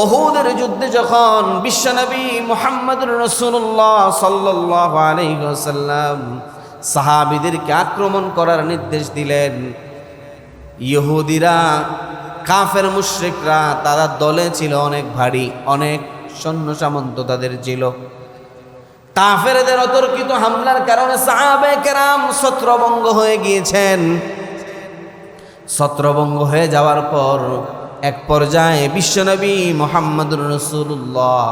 উহুদের যুদ্ধে যখন বিশ্বনবী মুহাম্মদুর রাসূলুল্লাহ সাল্লাল্লাহু আলাইহি ওয়াসাল্লাম সাহাবীদেরকে আক্রমণ করার নির্দেশ দিলেন, ইহুদিরা কাফের মুশরিকরা তারা দলে ছিল অনেক ভারী, অনেক সৈন্য সামন্ত তাদের ছিল। কাফেরদের অতর্কিত হামলার কারণে সাহাবায়ে কেরাম ছত্রভঙ্গ হয়ে গিয়েছেন। ছত্রভঙ্গ হয়ে যাওয়ার পর এক পর্যায়ে বিশ্বনবী মুহাম্মদুর রাসূলুল্লাহ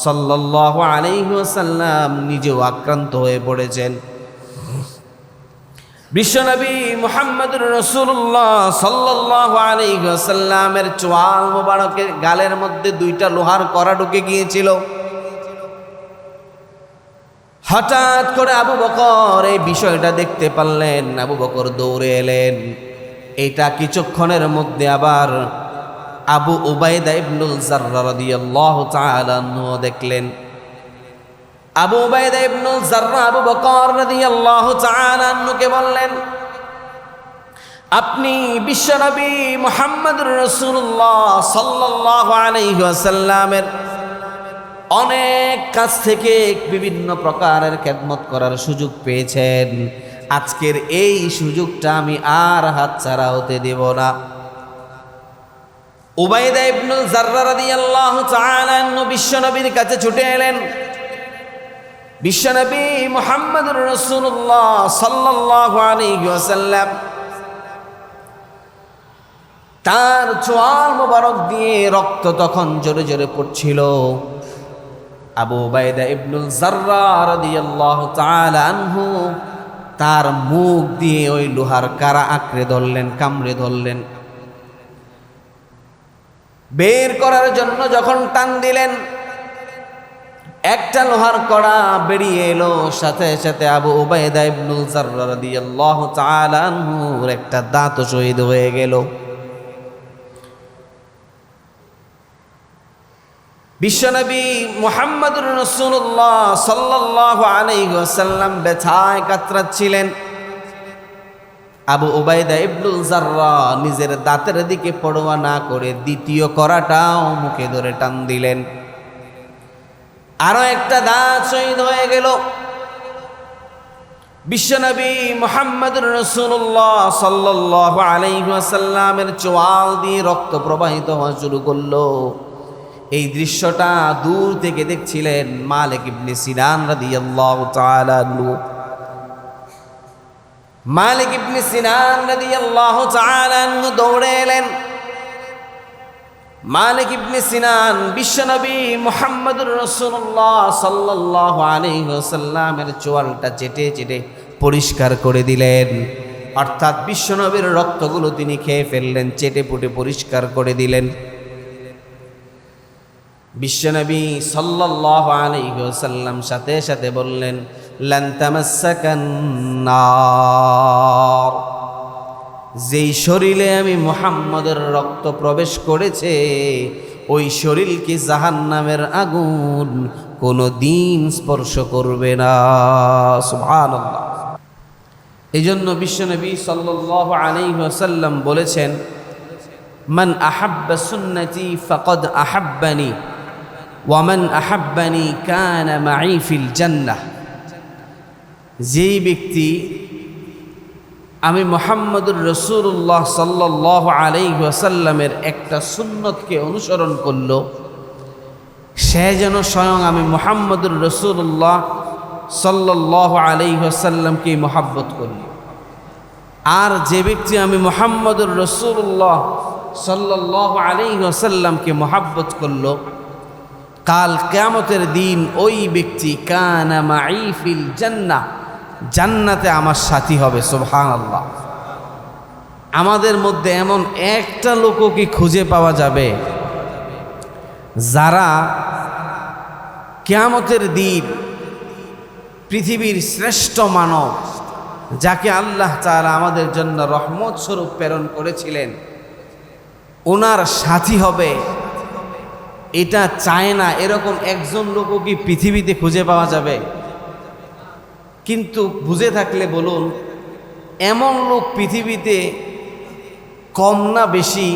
সাল্লাল্লাহু আলাইহি ওয়াসাল্লাম নিজেও আক্রান্ত হয়ে পড়েছেন। বিশ্বনবী মুহাম্মদুর রাসূলুল্লাহ সাল্লাল্লাহু আলাইহি ওয়াসাল্লামের চোয়াল মোবারকের গালের মধ্যে দুইটা লোহার কড়া ঢুকে গিয়েছিল। হঠাৎ করে আবু বকর এই বিষয়টা দেখতে পারলেন। আবু বকর দৌড়ে এলেন। এটা কিছুক্ষণের মধ্যে আবার আবু উবাইদা ইবনুল জাররা রাদিয়াল্লাহু তাআলা আনহু দেখলেন। আবু উবাইদা ইবনুল জাররা আবু বকর রাদিয়াল্লাহু তাআলা আনহুকে বললেন, আপনি বিশ্বনবী মুহাম্মদুর রাসূলুল্লাহ সাল্লাল্লাহু আলাইহি ওয়াসাল্লামের অনেক কাছ থেকে বিভিন্ন প্রকারের খেদমত করার সুযোগ পেয়েছেন। আজকের এই সুযোগটা আমি আর হাতছাড়া হতে দেব না। উবাইদা ইবনুল জাররা রাদিয়াল্লাহু তাআলা আনহু বিশ্বনবীর কাছে ছুটে এলেন। বিশ্বনবী মুহাম্মদুর রাসূলুল্লাহ সাল্লাল্লাহু আলাইহি ওয়াসাল্লাম তার চোয়াল মোবারক দিয়ে রক্ত তখন জোরে জোরে পড়ছিল। আবু উবাইদা ইবনুল জাররা রাদিয়াল্লাহু তাআলা আনহু তার মুখ দিয়ে ওই লোহার কারা আঁকড়ে ধরলেন, কামড়ে ধরলেন। বের করার জন্য যখন টান দিলেন, একটা লোহার কড়া বেরিয়ে এলো। সাথে সাথে আবু উবাইদা ইবনুল জাররা রাদিয়াল্লাহু তাআলা আনহুর একটা দাঁত শহীদ হয়ে গেল। বিশ্বনবী মুহাম্মদুর রাসূলুল্লাহ সাল্লাল্লাহু আলাইহি ওয়াসাল্লাম ব্যথায় কাতরাচ্ছিলেন। আবু উবাইদা ইবনুল জাররা নিজের দাঁতের দিকে পরোয়া না করে দ্বিতীয় কড়াটাও মুখে ধরে টান দিলেন। আরো একটা দাঁত শহীদ হয়ে গেল। বিশ্বনবী মুহাম্মদুর রাসূলুল্লাহ সাল্লাল্লাহু আলাইহি ওয়াসাল্লামের চোয়াল দিয়ে রক্ত প্রবাহিত হওয়া শুরু করলো। এই দৃশ্যটা দূর থেকে দেখছিলেন মালিক ইবনে সিনান রাদিয়াল্লাহু তাআলা আনহু। মালিক ইবনে সিনান রাদিয়াল্লাহু তাআলা আনহু দৌড়ে এলেন। মালিক ইবনে সিনান বিশ্বনবী মুহাম্মদুর রাসূলুল্লাহ সাল্লাল্লাহু আলাইহি ওয়াসাল্লামের চোয়ালটা চেটে চেটে পরিষ্কার করে দিলেন। অর্থাৎ বিশ্বনবীর রক্তগুলো তিনি খেয়ে ফেললেন, চেটে পুটে পরিষ্কার করে দিলেন। বিশ্বনবী সাল্লাল্লাহু আলাইহি ওয়াসাল্লাম সাথে সাথে বললেন, লান তামাসসাকান নার, যেই শরীরে আমি মুহাম্মদের রক্ত প্রবেশ করেছে ওই শরীরকে জাহান্নামের আগুন কোনো দিন স্পর্শ করবে না। সুবহানাল্লাহ। এই জন্য বিশ্বনবী সাল্লাল্লাহু আলাইহি ওয়াসাল্লাম বলেছেন, মান আহাব্বা সুন্নতি ফাকাদ আহাব্বানি ওয়া মান আহাব্বানি কানা মাই ফিল জান্নাহ। যেই ব্যক্তি আমি মুহাম্মদুর রাসূলুল্লাহ সাল্লাল্লাহু আলাইহি ওয়াসাল্লামের একটা সুন্নতকে অনুসরণ করলো, সে যেন স্বয়ং আমি মুহাম্মদুর রাসূলুল্লাহ সাল্লাল্লাহু আলাইহি ওয়াসাল্লামকে মহব্বত করল। আর যে ব্যক্তি আমি মুহাম্মদুর রাসূলুল্লাহ সাল্লাল্লাহু আলাইহি ওয়াসাল্লামকে মহব্বত করল, কাল কিয়ামতের দিন ওই ব্যক্তি কানা মাই ফিল জান্নাহ, জান্নাতে আমার সাথী হবে। সুবহানাল্লাহ। আমাদের মধ্যে এমন একটা লোকও কি খুঁজে পাওয়া যাবে যারা কিয়ামতের দিন পৃথিবীর শ্রেষ্ঠ মানব, যাকে আল্লাহ তাআলা আমাদের জন্য রহমত স্বরূপ প্রেরণ করেছিলেন, ওনার সাথী হবে, এটা চায় না, এরকম একজন লোকও কি পৃথিবীতে খুঁজে পাওয়া যাবে? কিন্তু বুঝে থাকলে বলুন, এমন লোক পৃথিবীতে কম না বেশি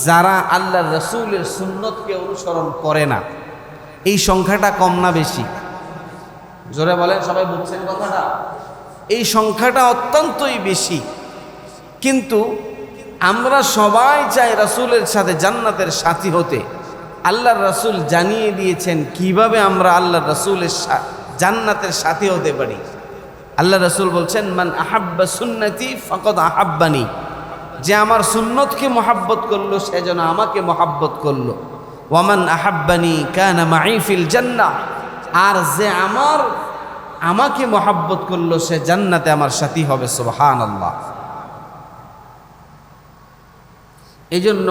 যারা আল্লাহর রাসূলের সুন্নতকে অনুসরণ করে না, এই সংখ্যাটা কম না বেশি? জোরে বলেন, সবাই বুঝছেন কথাটা? এই সংখ্যাটা অত্যন্তই বেশি। কিন্তু আমরা সবাই চাই রাসূলের সাথে জান্নাতের সাথী হতে। আল্লাহর রাসূল জানিয়ে দিয়েছেন কিভাবে আমরা আল্লাহর রাসূলের জান্নাতের সাথী হতে পারি। আল্লাহ রাসূল বলছেন, মান আহাব্বা সুন্নতি ফাকাদ আহাব্বানি, যে আমার সুন্নতকে মহাব্বত করলো সে যেন আমাকে মহাব্বত করলো। ওয়ামান আহাব্বানি কানা মাই ফিল জান্নাহ, আর যে আমাকে মহাব্বত করলো সে জান্নাতে আমার সাথী হবে। সুবহানাল্লাহ। এই জন্য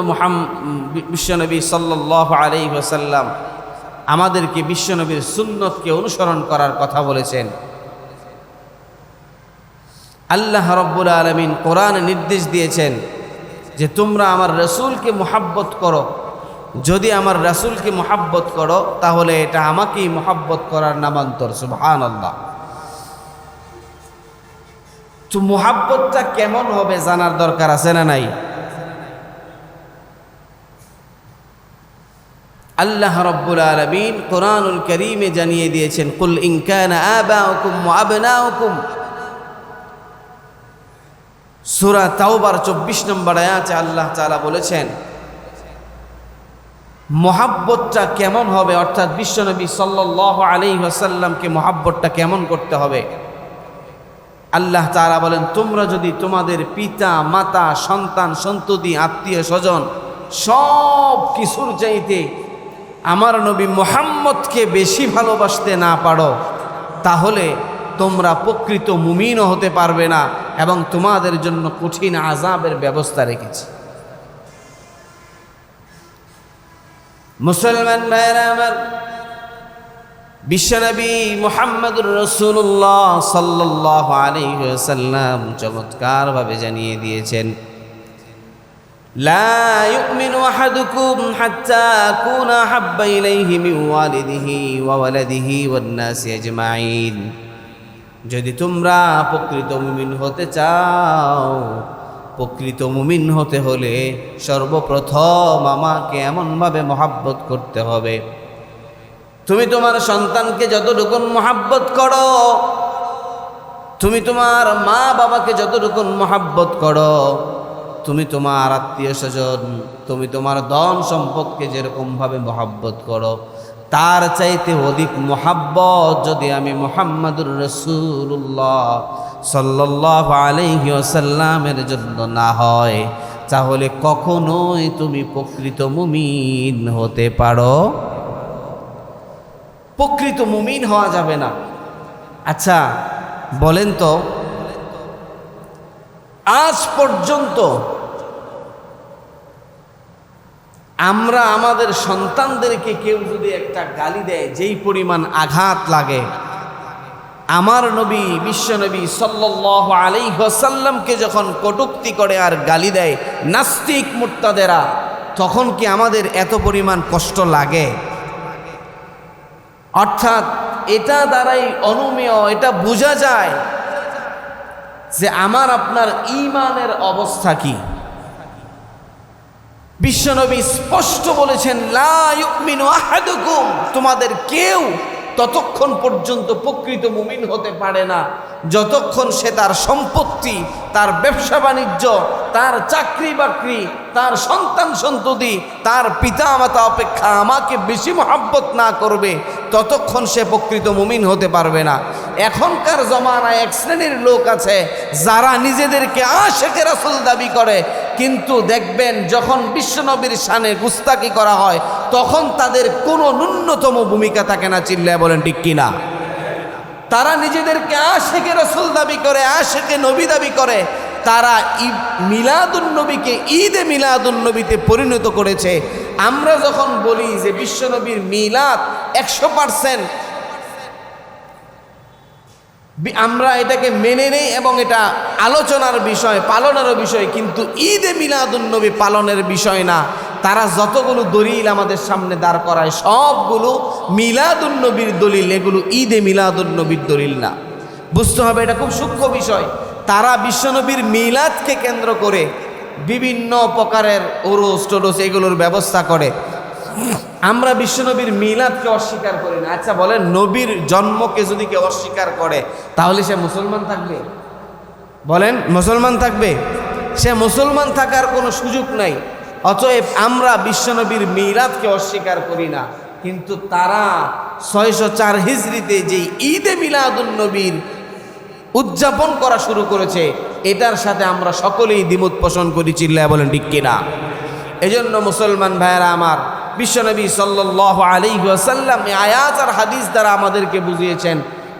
বিশ্বনবী সাল্লাল্লাহু আলাইহি ওয়াসাল্লাম আমাদেরকে বিশ্বনবীর সুন্নতকে অনুসরণ করার কথা বলেছেন। আল্লাহ রাব্বুল আলামিন কোরআনে নির্দেশ দিয়েছেন যে তোমরা আমার রাসূলকে মহাব্বত করো। যদি আমার রাসূলকে মহাব্বত করো তাহলে এটা আমাকেই মহাব্বত করার নামান্তর। সুবহানাল্লাহ। তো মহাব্বতটা কেমন হবে জানার দরকার আছে না নাই? আল্লাহ রাব্বুল আলামিন কোরআনুল কারীমে জানিয়ে দিয়েছেন, কুল ইন কানা আবাউকুম ওয়া আবনাউকুম, সূরা তাওবার 24 নম্বর আয়াতে আল্লাহ তাআলা বলেছেন মহাব্বতটা কেমন হবে, অর্থাৎ বিশ্বনবী সাল্লাল্লাহু আলাইহি ওয়াসাল্লামকে মহাব্বতটা কেমন করতে হবে। আল্লাহ তাআলা বলেন, তোমরা যদি তোমাদের পিতা মাতা সন্তান সন্ততি আত্মীয় স্বজন সব কিছুর চাইতে আমার নবী মুহাম্মদকে বেশি ভালোবাসতে না পারো তাহলে তোমরা প্রকৃত মুমিনও হতে পারবে না, এবং তোমাদের জন্য কঠিন আযাবের ব্যবস্থা রেখেছি। মুসলমান ভাইরা আমার, বিশ্বনবী মুহাম্মদুর রাসূলুল্লাহ সাল্লাল্লাহু আলাইহি ওয়াসাল্লাম চমৎকারভাবে জানিয়ে দিয়েছেন, লা ইউমিনু আহাদুকুম হাত্তা আকুনা হাব্বা ইলাইহি মিন ওয়ালিদিহি ওয়া ওয়ালাদিহি ওয়ান নাসি আজমাইন। যদি তোমরা প্রকৃত মুমিন হতে চাও, প্রকৃত মুমিন হতে হলে সর্বপ্রথম আমাকে এমনভাবে মহাব্বত করতে হবে, তুমি তোমার সন্তানকে যতটুকু মহাব্বত করো, তুমি তোমার মা বাবাকে যতটুকু মহাব্বত করো, তুমি তোমার আত্মীয় স্বজন, তুমি তোমার ধন সম্পদকে যেরকমভাবে মহাব্বত করো, তার চাইতে অধিক মহাব্বত যদি আমি মুহাম্মাদুর রাসূলুল্লাহ সাল্লাল্লাহু আলাইহি ওয়াসাল্লামের জন্য না হয় তাহলে কখনোই তুমি প্রকৃত মুমিন হতে পারো, প্রকৃত মুমিন হওয়া যাবে না। আচ্ছা বলেন তো, আজ পর্যন্ত আমরা আমাদের সন্তানদেরকে কেউ যদি একটা গালি দেয় যেই পরিমাণ আঘাত লাগে, আমার নবী বিশ্বনবী সাল্লাল্লাহু আলাইহি ওয়াসাল্লামকে যখন কটূক্তি করে আর গালি দেয় নাস্তিক মুরতাদেরা, তখন কি আমাদের এত পরিমাণ কষ্ট লাগে? অর্থাৎ এটা দ্বারাই অনুমেয় এটা বোঝা যায় যে আমার আপনার ঈমানের অবস্থা কি। বিশ্বনবী স্পষ্ট বলেছেন, লা ইউমিনু আহাদুকুম, তোমাদের কেউ ততক্ষণ পর্যন্ত প্রকৃত মুমিন হতে পারে না যতক্ষণ সে তার সম্পত্তি, তার ব্যবসা বাণিজ্য, তার চাকরি বাকরি, তার সন্তান সন্ততি, তার পিতা মাতা অপেক্ষা আমাকে বেশি মহাব্বত না করবে, ততক্ষণ সে প্রকৃত মুমিন হতে পারবে না। এখনকার জমানায় এক শ্রেণীর লোক আছে যারা নিজেদেরকে আশিকে রাসূল দাবি করে, কিন্তু দেখবেন যখন বিশ্বনবীর শানে গুস্তাকি করা হয় তখন তাদের কোনো ন্যূনতম ভূমিকা থাকে না। চিল্লায় বলেন ঠিক কিনা? তারা নিজেদেরকে আশিকে রাসূল দাবি করে, আশিকে নবী দাবি করে, তারা মিলাদুন নবীকে ঈদে মিলাদুন নবীতে পরিণত করেছে। আমরা যখন বলি যে বিশ্বনবীর মিলাদ 100%, আমরা এটাকে মেনে নেই এবং এটা আলোচনার বিষয়, পালনেরও বিষয়, কিন্তু ঈদে মিলাদুন নবী পালনের বিষয় না। তারা যতগুলো দলিল আমাদের সামনে দাঁড় করায় সবগুলো মিলাদুন নবীর দলিল, এগুলো ঈদে মিলাদুন নবীর দলিল না। বুঝতে হবে, এটা খুব সূক্ষ্ম বিষয়। তারা বিশ্বনবীর মিলাদকে কেন্দ্র করে বিভিন্ন প্রকারের ওরস টোরস এগুলোর ব্যবস্থা করে। আমরা বিশ্বনবীর মিলাদকে অস্বীকার করি না। আচ্ছা বলেন, নবীর জন্মকে যদি কেউ অস্বীকার করে তাহলে সে মুসলমান থাকবে? বলেন, মুসলমান থাকবে? সে মুসলমান থাকার কোনো সুযোগ নাই। অতএব আমরা বিশ্বনবীর মিলাদকে অস্বীকার করি না, কিন্তু তারা 604 হিজরিতে যে ঈদে মিলাদুন নবীর উদযাপন করা শুরু করেছে, এটার সাথে আমরা সকলেই দ্বিমত পোষণ করি। চিল্লায় বলেন ঠিক কিনা? এজন্য মুসলমান ভাইয়েরা আমার, বিশ্বনবী সাল্লাল্লাহু আলাইহি ওয়াসাল্লাম এই আয়াত আর হাদিস দ্বারা আমাদেরকে বুঝিয়েছেন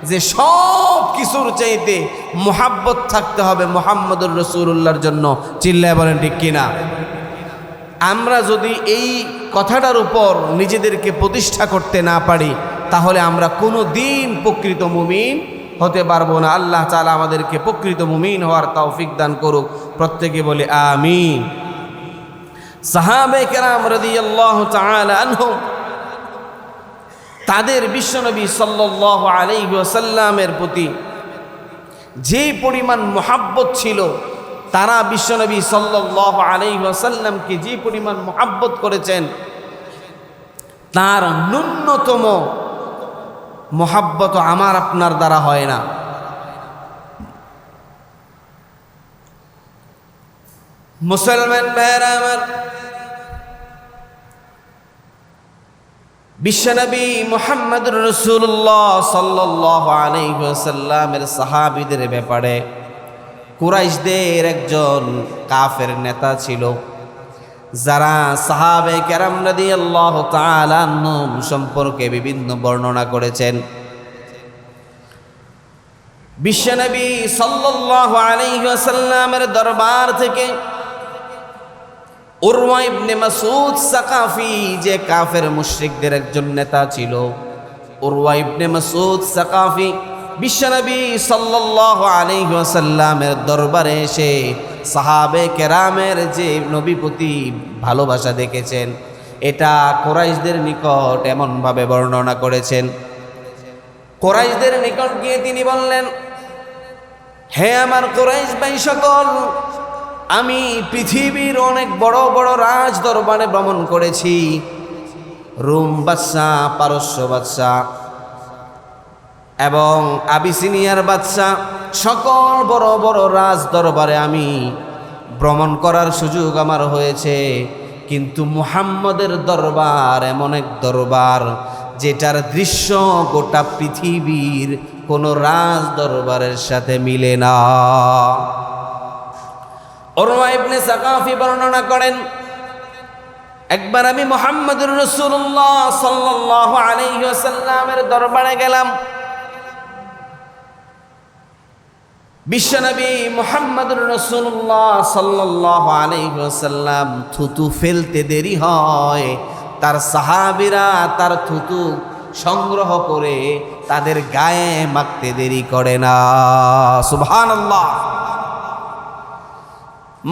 যে সব কিছুর চাইতে মুহাব্বত থাকতে হবে মুহাম্মদুর রাসূলুল্লাহর জন্য। চিল্লায় বলেন ঠিক কিনা? আমরা যদি এই কথাটার উপর নিজেদেরকে প্রতিষ্ঠা করতে না পারি তাহলে আমরা কোনো দিন প্রকৃত মুমিন হতে পারবো না। আল্লাহ তাআলা আমাদেরকে প্রকৃত মুমিন হওয়ার তৌফিক দান করুক। প্রত্যেকে বলে আমিন। সাহাবায়ে কেরাম রাদিয়াল্লাহু তাআলা আনহুম তাদের বিশ্বনবী সাল্লাল্লাহু আলাইহি ওয়াসাল্লামের প্রতি যে পরিমাণ মুহাব্বত ছিল, তারা বিশ্বনবী সাল্লাল্লাহু আলাইহি ওয়াসাল্লামকে যে পরিমাণ মুহাব্বত করেছেন, তার ন্যূনতম মুহাব্বত আমার আপনার দ্বারা হয় না। মুসলমান ভাইরা আমার, বিশ্বনবী মুহাম্মদুর রাসূলুল্লাহ সাল্লাল্লাহু আলাইহি ওয়াসাল্লামের সাহাবীদের ব্যাপারে কুরাইশদের একজন কাফের নেতা ছিল, যারা সাহাবে কেরাম রাদিয়াল্লাহু তাআলা আনহুম সম্পর্কে বিভিন্ন বর্ণনা করেছেন। বিশ্বনবী সাল্লাল্লাহু আলাইহি ওয়াসাল্লামের দরবার থেকে উরওয়া ইবনে মাসউদ সাকাফি, যে কাফের মুশরিকদের একজন নেতা ছিল, উরওয়া ইবনে মাসউদ সাকাফি বিশ্বনবী সাল্লাল্লাহু আলাইহি ওয়াসাল্লামের দরবারে এসে সাহাবে কেরামের যে নবী প্রতি ভালোবাসা দেখেছেন, এটা কুরাইশদের নিকট এমনভাবে বর্ণনা করেছেন। কুরাইশদের নিকট গিয়ে তিনি বললেন, হে আমার কুরাইশ ভাই সকল, আমি পৃথিবীর অনেক বড় বড় রাজ দরবারে ভ্রমণ করেছি। রোম বাদশাহ, পারস্য বাদশাহ এবং আবিসিনিয়ার বাদশাহ, সকল বড় বড় রাজ দরবারে আমি ভ্রমণ করার সুযোগ আমার হয়েছে। কিন্তু মুহাম্মদের দরবার এমন এক দরবার যেটার দৃশ্য গোটা পৃথিবীর কোনো রাজ দরবারের সাথে মিলে না। উরওয়া ইবনে সাকাফি বর্ণনা করেন, একবার আমি মুহাম্মদুর রাসূলুল্লাহ সাল্লাল্লাহু আলাইহি ওয়াসাল্লামের দরবারে গেলাম। বিশ্বনবী মুহাম্মদুর রাসূলুল্লাহ সাল্লাল্লাহু আলাইহি ওয়াসাল্লাম থুতু ফেলতে দেরি হয়, তার সাহাবীরা তার থুতু সংগ্রহ করে তাদের গায়ে মাখতে দেরি করে না। সুবহানাল্লাহ।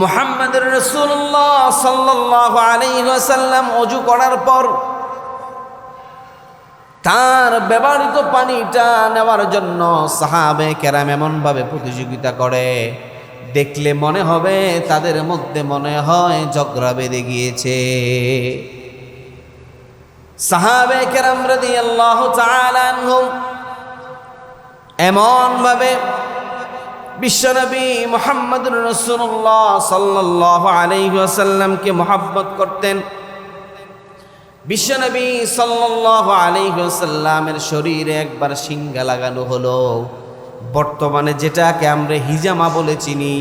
মুহাম্মদুর রাসূলুল্লাহ সাল্লাল্লাহু আলাইহি ওয়াসাল্লাম ওযু করার পর তার ব্যবহৃত পানিটা নেওয়ার জন্য সাহাবে কেরাম এমনভাবে প্রতিযোগিতা করে, দেখলে মনে হবে তাদের মধ্যে মনে হয় ঝগড়া বেঁধে গিয়েছে। সাহাবে কেরাম রাদিয়াল্লাহু তাআলা আনহুম এমনভাবে বিশ্বনবী মুহাম্মদুর রাসূলুল্লাহ সাল্লাল্লাহু আলাইহি ওয়াসাল্লামকে মুহাব্বত করতেন। বিশ্বনবী সাল্লাল্লাহু আলাইহি ওয়াসাল্লামের শরীরে একবার শিঙ্গা লাগানো হলো। বর্তমানে যেটাকে আমরা হিজামা বলে চিনি,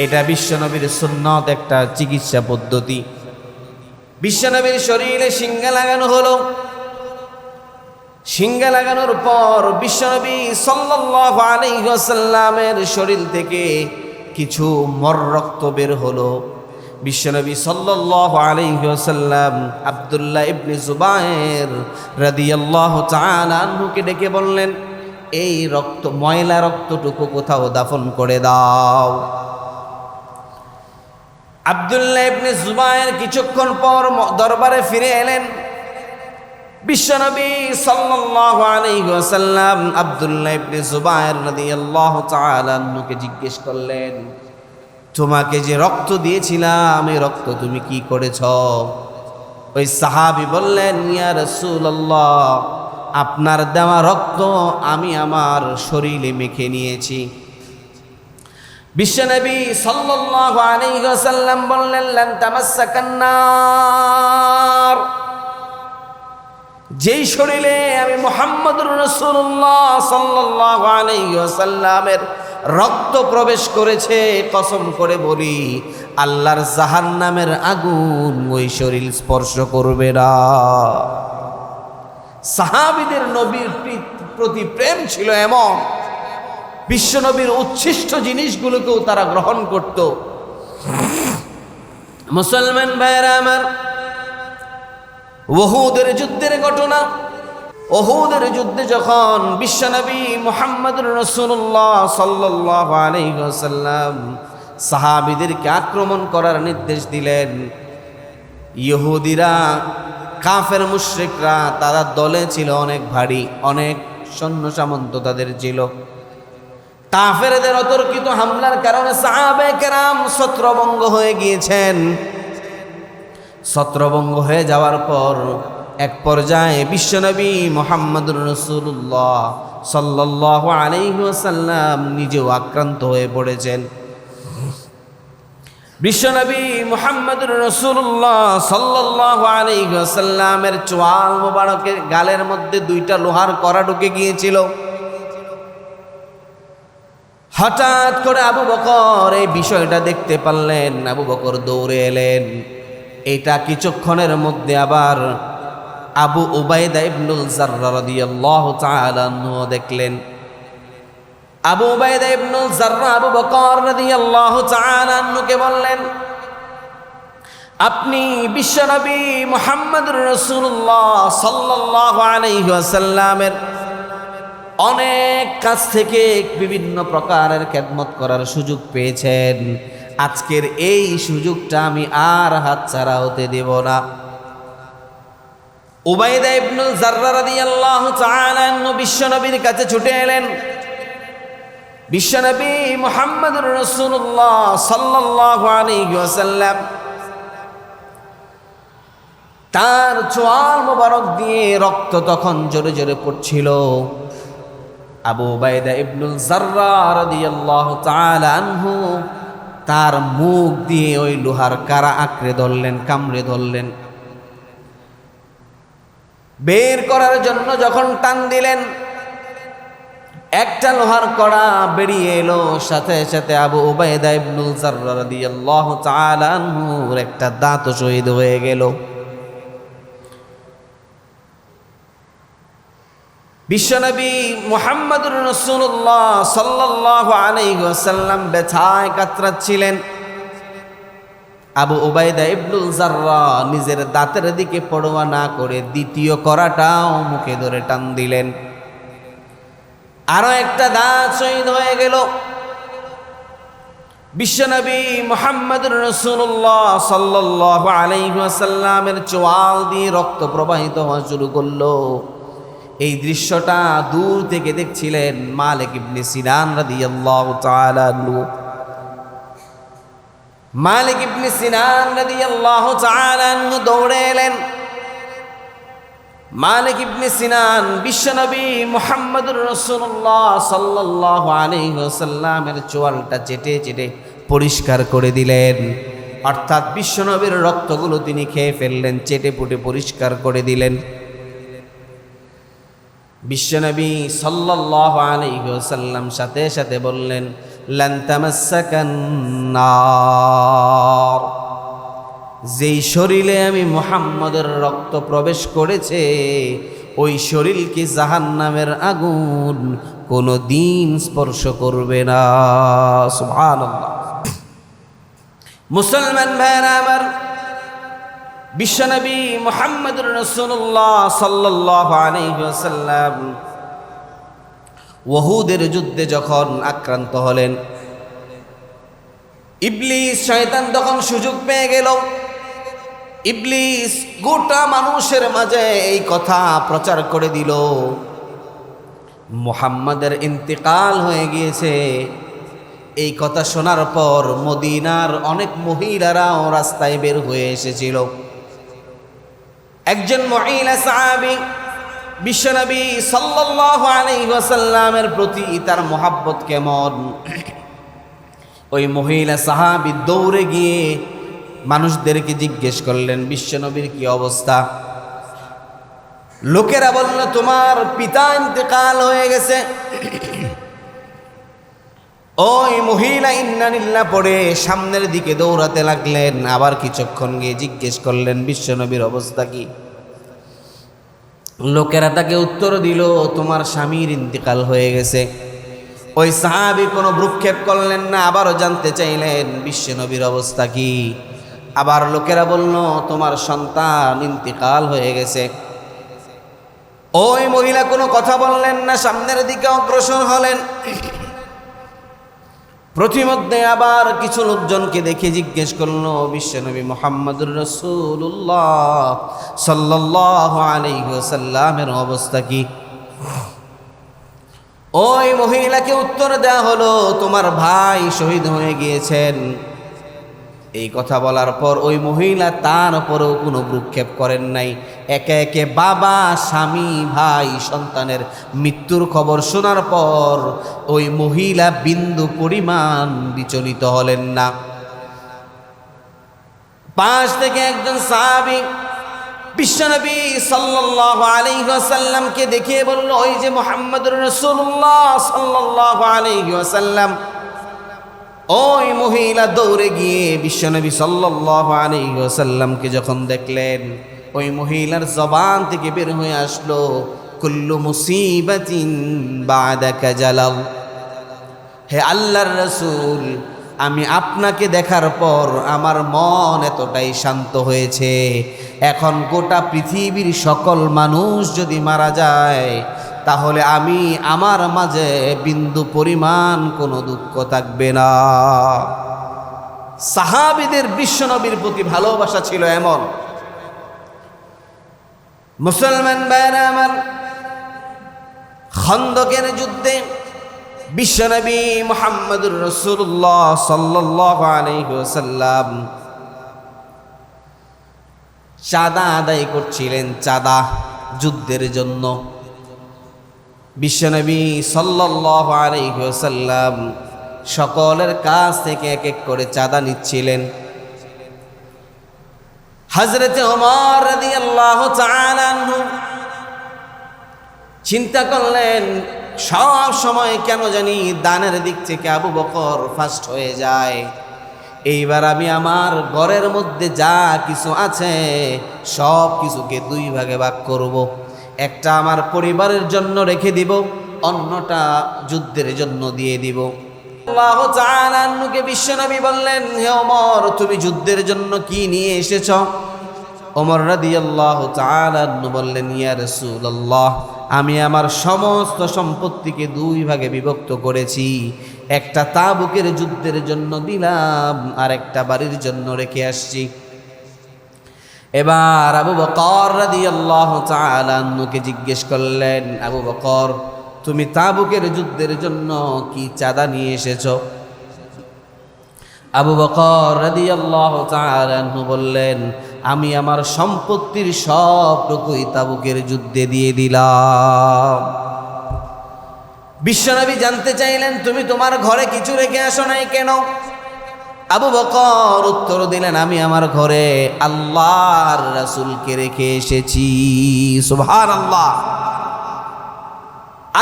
এটা বিশ্বনবীর সুন্নত একটা চিকিৎসা পদ্ধতি। বিশ্বনবীর শরীরে শিঙ্গা লাগানো হলো। শিঙ্গা লাগানোর পর বিশ্বনবী সাল্লাল্লাহু আলাইহি ওয়াসাল্লামের শরীর থেকে কিছু মর রক্ত বের হলো। বিশ্বনবী সাল্লাল্লাহু আলাইহি ওয়াসাল্লাম আব্দুল্লাহ ইবনে জুবায়ের রাদিয়াল্লাহু তাআলা আনহুকে ডেকে বললেন, এই রক্ত, ময়লা রক্তটুকু কোথাও দাফন করে দাও। আব্দুল্লাহ ইবনে জুবায়ের কিছুক্ষণ পর দরবারে ফিরে এলেন। বিশ্বনবী সাল্লাল্লাহু আলাইহি ওয়াসাল্লাম আব্দুল্লাহ ইবনে জুবায়ের রাদিয়াল্লাহু তাআলা আনহুকে জিজ্ঞেস করলেন, তোমাকে যে রক্ত দিয়েছিলাম এই রক্ত তুমি কি করেছ? ওই সাহাবী বললেন, ইয়া রাসূলুল্লাহ, আপনার দেওয়া রক্ত আমি আমার শরীরে মেখে নিয়েছি। বিশ্বনবী সাল্লাল্লাহু আলাইহি ওয়াসাল্লাম বললেন, লান তামাসসাকান নার, যেই শরীরে আমি মুহাম্মদুর রাসূলুল্লাহ সাল্লাল্লাহু আলাইহি ওয়াসাল্লামের রক্ত প্রবেশ করেছে, কসম করে বলি আল্লাহর জাহান্নামের আগুন ওই শরীর স্পর্শ করবে না। সাহাবীদের নবীর প্রতি প্রেম ছিল এমন, বিশ্বনবীর উচ্ছিষ্ট জিনিসগুলোকেও তারা গ্রহণ করত। মুসলমান ভাইরা আমার, উহুদের যুদ্ধের ঘটনা। উহুদের যুদ্ধে যখন বিশ্বনবী মুহাম্মদুর রাসূলুল্লাহ সাল্লাল্লাহু আলাইহি ওয়াসাল্লাম সাহাবীদেরকে আক্রমণ করার নির্দেশ দিলেন, ইহুদিরা, কাফের মুশরিকরা তারা দলে ছিল অনেক ভারী, অনেক সৈন্য সামন্ত তাদের ছিল। কাফেরদের অতর্কিত হামলার কারণে সাহাবায়ে কেরাম ছত্রভঙ্গ হয়ে গিয়েছেন। ছত্রভঙ্গ হয়ে যাওয়ার পর এক পর্যায়ে বিশ্বনবী মুহাম্মদুর রাসূলুল্লাহ সাল্লাল্লাহু আলাইহি ওয়াসাল্লাম নিজেও আক্রান্ত হয়ে পড়েছেন। বিশ্বনবী মুহাম্মদুর রাসূলুল্লাহ সাল্লাল্লাহু আলাইহি ওয়াসাল্লামের চোয়াল মোবারকের গালের মধ্যে দুইটা লোহার কড়া ঢুকে গিয়েছিল। হঠাৎ করে আবু বকর এই বিষয়টা দেখতে পারলেন। আবু বকর দৌড়ে এলেন। এটা কিছুক্ষণের মধ্যে আবার আবু উবাইদা ইবনুল জাররা রাদিয়াল্লাহু তাআলা আনহু দেখলেন। আবু উবাইদা ইবনুল জাররা আবু বকর রাদিয়াল্লাহু তাআলা আনহুকে বললেন, আপনি বিশ্বনবী মুহাম্মদুর রাসূলুল্লাহ সাল্লাল্লাহু আলাইহি ওয়াসাল্লামের অনেক কাছ থেকে বিভিন্ন প্রকারের খেদমত করার সুযোগ পেয়েছেন। আজকের এই সুযোগটা আমি আর হাতছাড়া হতে দেব না। উবাইদা ইবনুল জাররা রাদিয়াল্লাহু তাআলা আনহু বিশ্বনবীর কাছে ছুটে এলেন। বিশ্বনবী মুহাম্মদুর রাসূলুল্লাহ সাল্লাল্লাহু আলাইহি ওয়াসাল্লাম তার চোয়াল মোবারক দিয়ে রক্ত তখন জোরে জোরে পড়ছিল। আবু উবাইদা ইবনুল জাররা রাদিয়াল্লাহু তাআলা আনহু তার মুখ দিয়ে ওই লোহার কারা আঁকড়ে ধরলেন, কামড়ে ধরলেন। বের করার জন্য যখন টান দিলেন, একটা লোহার কড়া বেরিয়ে এলো। সাথে সাথে আবু উবাইদা ইবনুল জাররা রাদিয়াল্লাহু তাআলা আনহুর একটা দাঁত শহীদ হয়ে গেল। বিশ্বনবী মুহাম্মদুর রাসূলুল্লাহ সাল্লাল্লাহু আলাইহি ওয়াসাল্লাম ব্যথায় কাতরাচ্ছিলেন। আবু উবাইদা ইবনুল জাররা নিজের দাঁতের দিকে পরোয়া না করে দ্বিতীয় কড়াটাও মুখে ধরে টান দিলেন। আরো একটা দাঁত শহীদ হয়ে গেল। বিশ্বনবী মুহাম্মদুর রাসূলুল্লাহ সাল্লাল্লাহু আলাইহি ওয়াসাল্লামের চোয়াল দিয়ে রক্ত প্রবাহিত হওয়া শুরু করলো। এই দৃশ্যটা দূর থেকে দেখছিলেন মালিক ইবনে সিনান রাদিয়াল্লাহু তাআলা আনহু। মালিক ইবনে সিনান রাদিয়াল্লাহু তাআলা আনহু দৌড়ে এলেন। মালিক ইবনে সিনান বিশ্বনবী মুহাম্মদুর রাসূলুল্লাহ সাল্লাল্লাহু আলাইহি ওয়াসাল্লামের চোয়ালটা চেটে চেটে পরিষ্কার করে দিলেন। অর্থাৎ বিশ্বনবীর রক্তগুলো তিনি খেয়ে ফেললেন, চেটে পুটে পরিষ্কার করে দিলেন। বিশ্বনবী সাল্লাল্লাহু আলাইহি ওয়াসাল্লাম সাথে সাথে বললেন, লান তামাসসাকান নার, যেই শরীরে আমি মুহাম্মদের রক্ত প্রবেশ করেছে ওই শরীরকে জাহান্নামের আগুন কোনো দিন স্পর্শ করবে না। সুবহানাল্লাহ। মুসলমান ভাইরা আমার, বিশ্বনবী মুহাম্মদুর রাসূলুল্লাহ সাল্লাল্লাহু আলাইহি ওয়াসাল্লাম উহুদের যুদ্ধে যখন আক্রান্ত হলেন, ইবলিস শয়তান তখন সুযোগ পেয়ে গেল। ইবলিস গোটা মানুষের মাঝে এই কথা প্রচার করে দিল, মুহাম্মাদের ইন্তেকাল হয়ে গিয়েছে। এই কথা শোনার পর মদিনার অনেক মহিলারাও রাস্তায় বের হয়ে এসেছিল। একজন মহিলা সাহাবী বিশ্বনবী সাল্লাল্লাহু আলাইহি ওয়াসাল্লামের প্রতি তার মহব্বত কেমন, ওই মহিলা সাহাবী দৌড়ে গিয়ে মানুষদেরকে জিজ্ঞেস করলেন বিশ্বনবীর কি অবস্থা। লোকেরা বলল তোমার পিতা ইন্তেকাল হয়ে গেছে। ওই মহিলা ইন্না লিল্লাহ পড়ে সামনের দিকে দৌড়াতে লাগলেন। আবার কিছুক্ষণ গিয়ে জিজ্ঞেস করলেন বিশ্বনবীর অবস্থা কি। লোকেরা তাকে উত্তর দিল তোমার স্বামীর ইন্তেকাল হয়ে গেছে। ওই সাহাবী কোনো ভ্রুক্ষেপ করলেন না, আবারও জানতে চাইলেন বিশ্বনবীর অবস্থা কি। আবার লোকেরা বলল তোমার সন্তান ইন্তেকাল হয়ে গেছে। ওই মহিলা কোনো কথা বললেন না, সামনের দিকে অগ্রসর হলেন। প্রতিমধ্যে আবার কিছু লোকজনকে দেখে জিজ্ঞেস করলো বিশ্বনবী মুহাম্মদুর রাসূলুল্লাহ সাল্লাল্লাহু আলাইহি ওয়াসাল্লামের অবস্থা কি। ওই মহিলাকে উত্তর দেওয়া হলো তোমার ভাই শহীদ হয়ে গিয়েছেন। এই কথা বলার পর ওই মহিলা তার উপরেও কোনো ভ্রুক্ষেপ করেন নাই। একে একে বাবা, স্বামী, ভাই, সন্তানের মৃত্যুর খবর শোনার পর ওই মহিলা বিন্দু পরিমাণ বিচলিত হলেন না। পাশ থেকে একজন সাহাবী বিশ্বনবী সাল্লাল্লাহু আলাইহি ওয়াসাল্লামকে দেখিয়ে বলল ওই যে মুহাম্মদুর রাসূলুল্লাহ সাল্লাল্লাহু আলাইহি ওয়াসাল্লাম। ওই মহিলা দৌড়ে গিয়ে বিশ্বনবী সাল্লাল্লাহু আলাইহি ওয়াসাল্লামকে যখন দেখলেন, ওই মহিলার জবান থেকে বের হয়ে আসলো কুল্লু মুসিবাতিন বাদাকা জালাল। হে আল্লাহর রাসূল, আমি আপনাকে দেখার পর আমার মন এতটাই শান্ত হয়েছে, এখন গোটা পৃথিবীর সকল মানুষ যদি মারা যায় তাহলে আমি আমার মাঝে বিন্দু পরিমাণ কোনো দুঃখ থাকবে না। সাহাবীদের বিশ্বনবীর প্রতি ভালোবাসা ছিল এমন। মুসলমান ভাইরা আমার, খন্দকের যুদ্ধে বিশ্বনবী মুহাম্মদুর রাসূলুল্লাহ সাল্লাল্লাহু আলাইহি ওয়াসাল্লাম চাঁদা আদায় করছিলেন, চাঁদা যুদ্ধের জন্য। বিশ্বনবী সাল্লাল্লাহু আলাইহি ওয়াসাল্লাম সকলের কাছ থেকে এক এক করে চাঁদা নিচ্ছিলেন। হযরতে ওমর রাদিয়াল্লাহু তাআলা আনহু চিন্তা করলেন সব সময় কেন জানি দানের দিক থেকে আবু বকর ফার্স্ট হয়ে যায়। এইবার আমি আমার ঘরের মধ্যে যা কিছু আছে সব কিছুকে দুই ভাগে ভাগ করব। একটা আমার পরিবারের জন্য রেখে দিব, অন্যটা যুদ্ধের জন্য দিয়ে দিব। আল্লাহ তাআলা আনহুকে বিশ্বনবী বললেন হে ওমর, তুমি যুদ্ধের জন্য কি নিয়ে এসেছ? ওমর রাদিয়াল্লাহু তাআলা আনহু বললেন ইয়া রাসূলুল্লাহ, আমি আমার সমস্ত সম্পত্তিকে দুই ভাগে বিভক্ত করেছি, একটা তাবুকের যুদ্ধের জন্য দিলাম আর একটা বাড়ির জন্য রেখে আসছি। এবার আবু বকর রাদিয়াল্লাহু তাআলা আনহুকে জিজ্ঞেস করলেন আবু বকর, তুমি তাবুকের যুদ্ধের জন্য কি চাঁদা নিয়ে এসেছো? আবু বকর রাদিয়াল্লাহু তাআলা আনহু বললেন আমি আমার সম্পত্তির সবটুকুই তাবুকের যুদ্ধে দিয়ে দিলাম। বিশ্বনবী জানতে চাইলেন তুমি তোমার ঘরে কিছু রেখে আসো নাই কেন? আবু বকর উত্তর দিলেন আমি আমার ঘরে আল্লাহর রাসূলকে রেখে এসেছি। সুবহানাল্লাহ।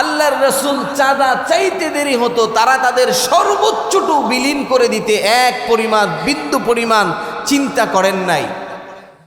আল্লাহর রাসূল চাঁদা চাইতে দেরি হতো, তারা তাদের সর্বোচ্চটুকু বিলীন করে দিতে এক পরিমাণ বিন্দু পরিমাণ চিন্তা করেন নাই।